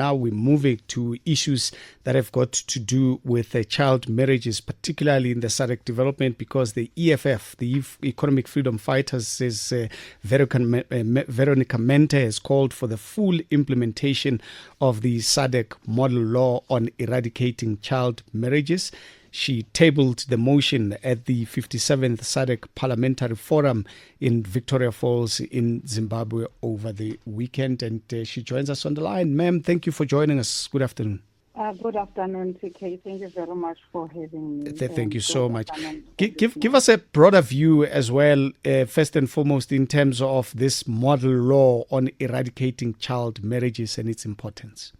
now we're moving to issues that have got to do with child marriages, particularly in the SADC development, because the EFF, the Economic Freedom Fighters, says Veronica Mente has called for the full implementation of the SADC Model Law on eradicating child marriages. She tabled the motion at the 57th SADC Parliamentary Forum in Victoria Falls in Zimbabwe over the weekend. And she joins us on the line. Ma'am, thank you for joining us. Good afternoon. Good afternoon, TK. Thank you very much for having me. Thank you so much. Give us a broader view as well, first and foremost, in terms of this model law on eradicating child marriages and its importance.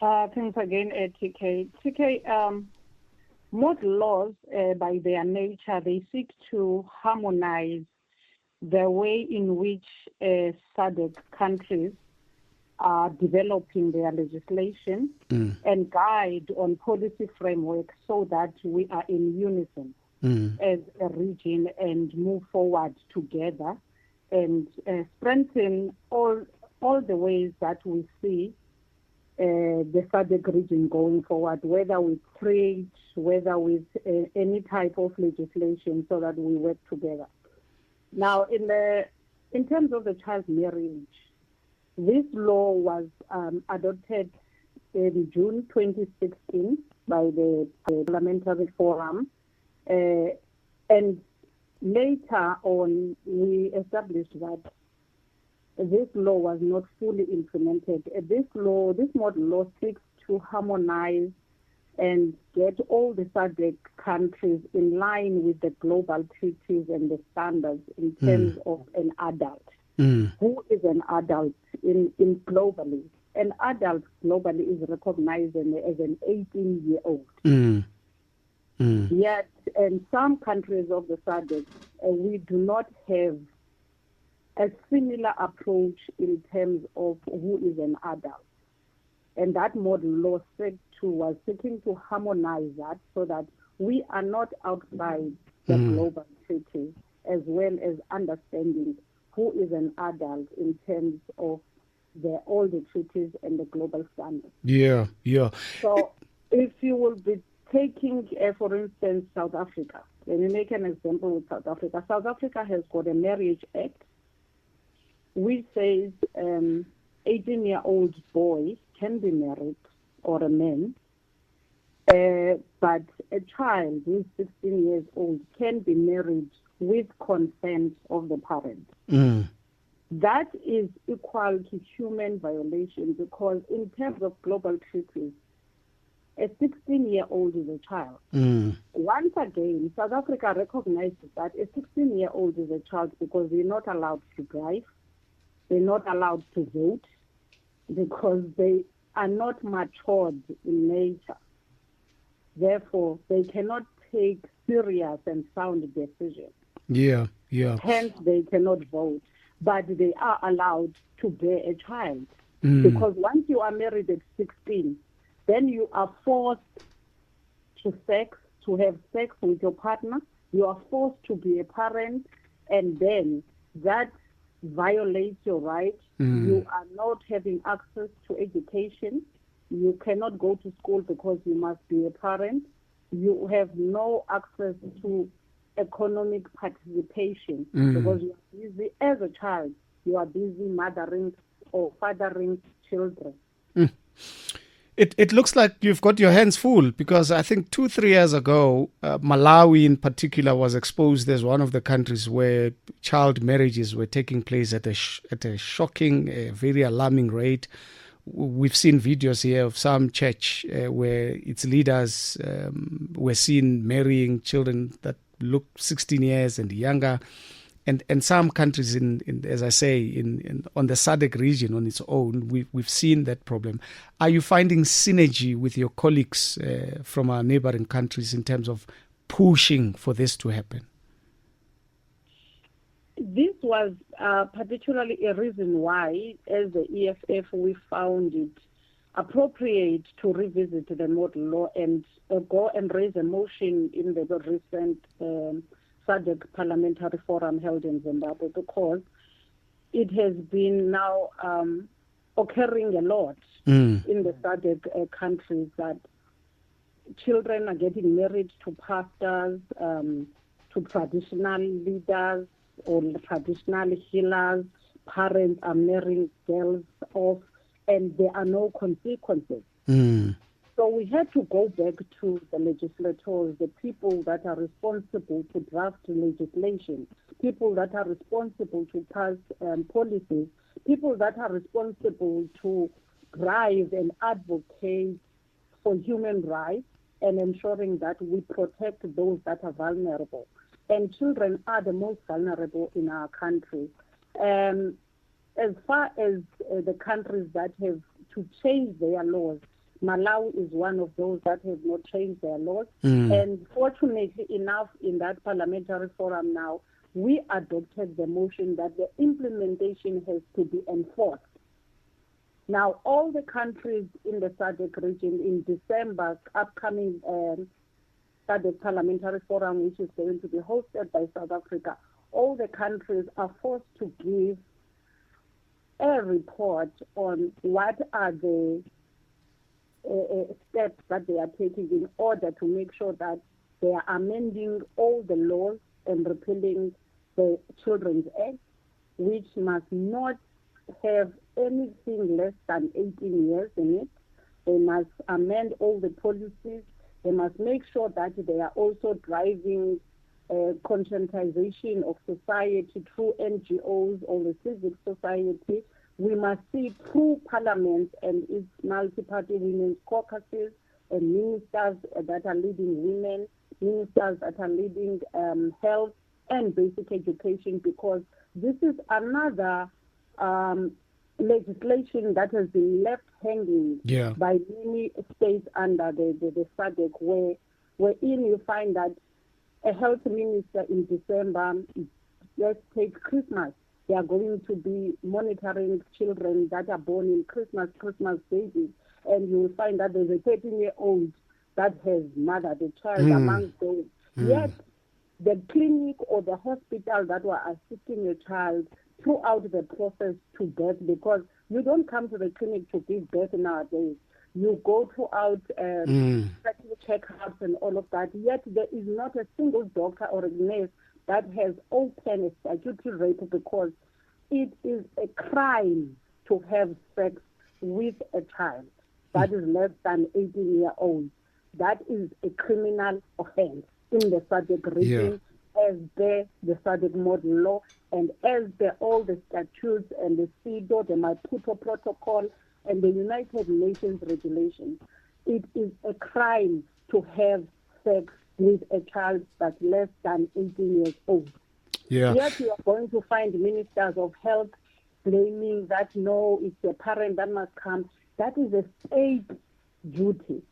Thanks again, TK. TK, model laws, by their nature, they seek to harmonize the way in which SADC countries are developing their legislation and guide on policy framework so that we are in unison as a region and move forward together and strengthen all the ways that we see the SADC region going forward, whether with trade, whether with any type of legislation, so that we work together. Now, in terms of the child marriage, this law was adopted in June 2016 by the Parliamentary Forum, and later on we established that this law was not fully implemented. This model law seeks to harmonize and get all the SADC countries in line with the global treaties and the standards in terms of an adult. Who is an adult in globally? An adult globally is recognized as an 18-year-old. Yet, in some countries of the SADC, we do not have a similar approach in terms of who is an adult. And that model law was seeking to harmonize that so that we are not outside the global treaties, as well as understanding who is an adult in terms of all the treaties and the global standards. Yeah. So if you will be taking, for instance, South Africa, let me make an example with South Africa. South Africa has got a Marriage Act which says 18-year-old boy can be married, or a man, but a child who is 16 years old can be married with consent of the parent. That is equal to human violation, because in terms of global treaties, a 16-year-old is a child. Once again, South Africa recognizes that a 16-year-old is a child because they're not allowed to drive, they're not allowed to vote, because they are not matured in nature. Therefore, they cannot take serious and sound decisions. Yeah. Hence, they cannot vote. But they are allowed to bear a child. Because once you are married at 16, then you are forced to have sex with your partner. You are forced to be a parent, and then that violates your rights. You are not having access to education. You cannot go to school because you must be a parent. You have no access to economic participation because you are busy as a child. You are busy mothering or fathering children. It looks like you've got your hands full, because I think 2-3 years ago, Malawi in particular was exposed as one of the countries where child marriages were taking place at a shocking, very alarming rate. We've seen videos here of some church where its leaders were seen marrying children that look 16 years and younger. And some countries, as I say, on the SADC region on its own, we've seen that problem. Are you finding synergy with your colleagues from our neighboring countries in terms of pushing for this to happen? This was particularly a reason why, as the EFF, we found it appropriate to revisit the model law and go and raise a motion in the recent SADC Parliamentary Forum held in Zimbabwe, because it has been now occurring a lot in the SADC countries, that children are getting married to pastors, to traditional leaders or traditional healers. Parents are marrying girls off, and there are no consequences. So we had to go back to the legislators, the people that are responsible to draft legislation, people that are responsible to pass policies, people that are responsible to drive and advocate for human rights and ensuring that we protect those that are vulnerable. And children are the most vulnerable in our country. As far as the countries that have to change their laws, Malawi is one of those that have not changed their laws. And fortunately enough, in that parliamentary forum now, we adopted the motion that the implementation has to be enforced. Now, all the countries in the SADC region, in December, upcoming SADC Parliamentary Forum, which is going to be hosted by South Africa, all the countries are forced to give a report on what are the steps that they are taking in order to make sure that they are amending all the laws and repealing the Children's Act, which must not have anything less than 18 years in it. They must amend all the policies. They must make sure that they are also driving conscientization of society through NGOs or the civic society. We must see through Parliament and its multi-party women's caucuses and ministers that are leading women, ministers that are leading health and basic education, because this is another legislation that has been left hanging by many states under the SADC, wherein you find that a health minister in December, let's take Christmas, they are going to be monitoring children that are born in Christmas babies, and you will find that there's a 13-year-old that has mothered a child among those. Yet, the clinic or the hospital that were assisting a child throughout the process to birth, because you don't come to the clinic to give birth nowadays. You go throughout checkups and all of that, yet there is not a single doctor or a nurse that has opened a statutory rape, because it is a crime to have sex with a child that is less than 18-year-old. That is a criminal offense in the SADC region, as per the SADC Model Law and as per all the statutes and the CEDAW, the Maputo Protocol, and the United Nations regulations. It is a crime to have sex with a child that's less than 18 years old. Yet you are going to find ministers of health claiming that no, it's the parent that must come. That is a state duty.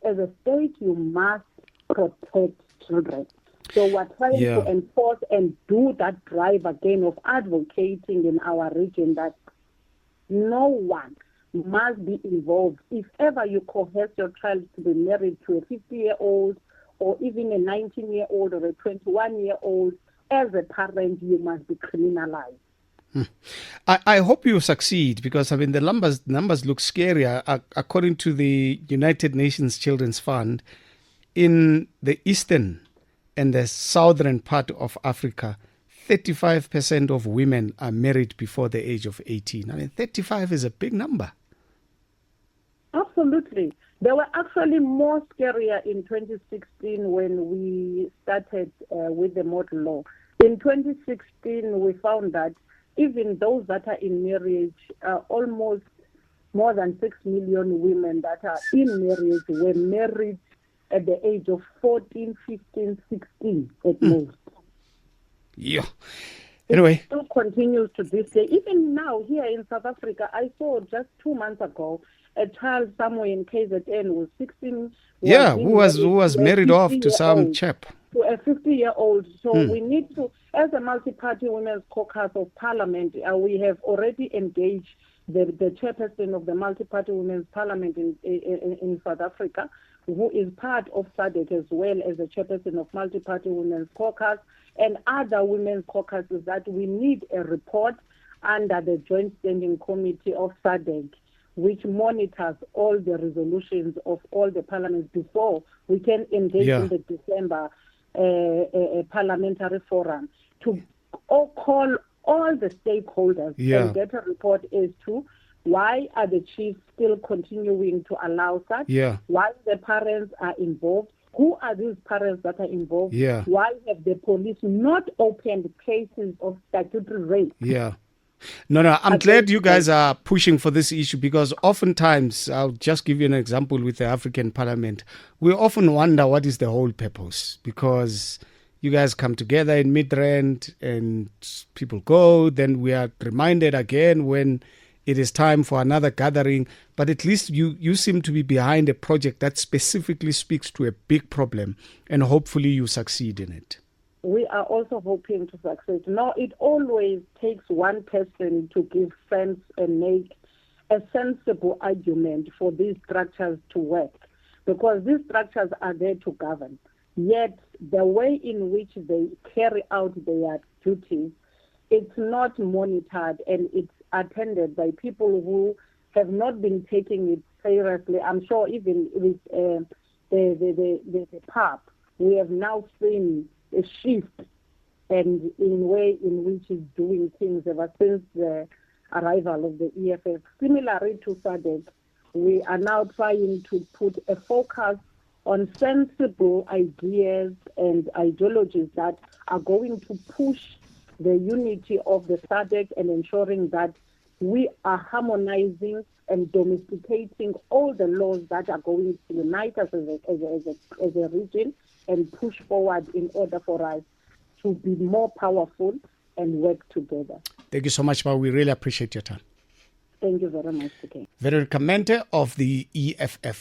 As a state, you must protect children. So we're trying to enforce and do that drive again of advocating in our region that no one must be involved. If ever you coerce your child to be married to a 50-year-old or even a 19-year-old or a 21-year-old, as a parent, you must be criminalized. I hope you succeed, because I mean the numbers look scary. According to the United Nations Children's Fund, in the eastern and the southern part of Africa, 35% of women are married before the age of 18. I mean, 35 is a big number. Absolutely. They were actually more scarier in 2016 when we started with the model law. In 2016, we found that even those that are in marriage, almost more than 6 million women that are in marriage were married at the age of 14, 15, 16 at most. Yeah. Anyway. It still continues to this day. Even now, here in South Africa, I saw just 2 months ago, a child somewhere in KZN was 16. Who was married off to some chap. To a 50-year-old. So we need to, as a multi-party women's caucus of parliament, we have already engaged the chairperson of the multi-party women's parliament in South Africa, who is part of SADC as well as the chairperson of multi-party women's caucus and other women's caucuses, that we need a report under the Joint Standing Committee of SADC, which monitors all the resolutions of all the parliaments before we can engage in the December parliamentary forum, to call all the stakeholders and get a report as to why are the chiefs still continuing to allow such, why the parents are involved, who are these parents that are involved, why have the police not opened cases of statutory rape. No, I'm glad you guys are pushing for this issue, because oftentimes, I'll just give you an example with the African Parliament. We often wonder what is the whole purpose, because you guys come together in Midrand and people go, then we are reminded again when it is time for another gathering. But at least you seem to be behind a project that specifically speaks to a big problem, and hopefully you succeed in it. We are also hoping to succeed. Now, it always takes one person to give sense and make a sensible argument for these structures to work, because these structures are there to govern. Yet, the way in which they carry out their duties, it's not monitored, and it's attended by people who have not been taking it seriously. I'm sure even with the PAP, we have now seen a shift and in way in which it's doing things ever since the arrival of the EFF. Similarly to SADC, we are now trying to put a focus on sensible ideas and ideologies that are going to push the unity of the SADC and ensuring that we are harmonizing and domesticating all the laws that are going to unite us as a region and push forward in order for us to be more powerful and work together. Thank you so much, Ma. We really appreciate your time. Thank you very much, again. Veronica Mente of the EFF.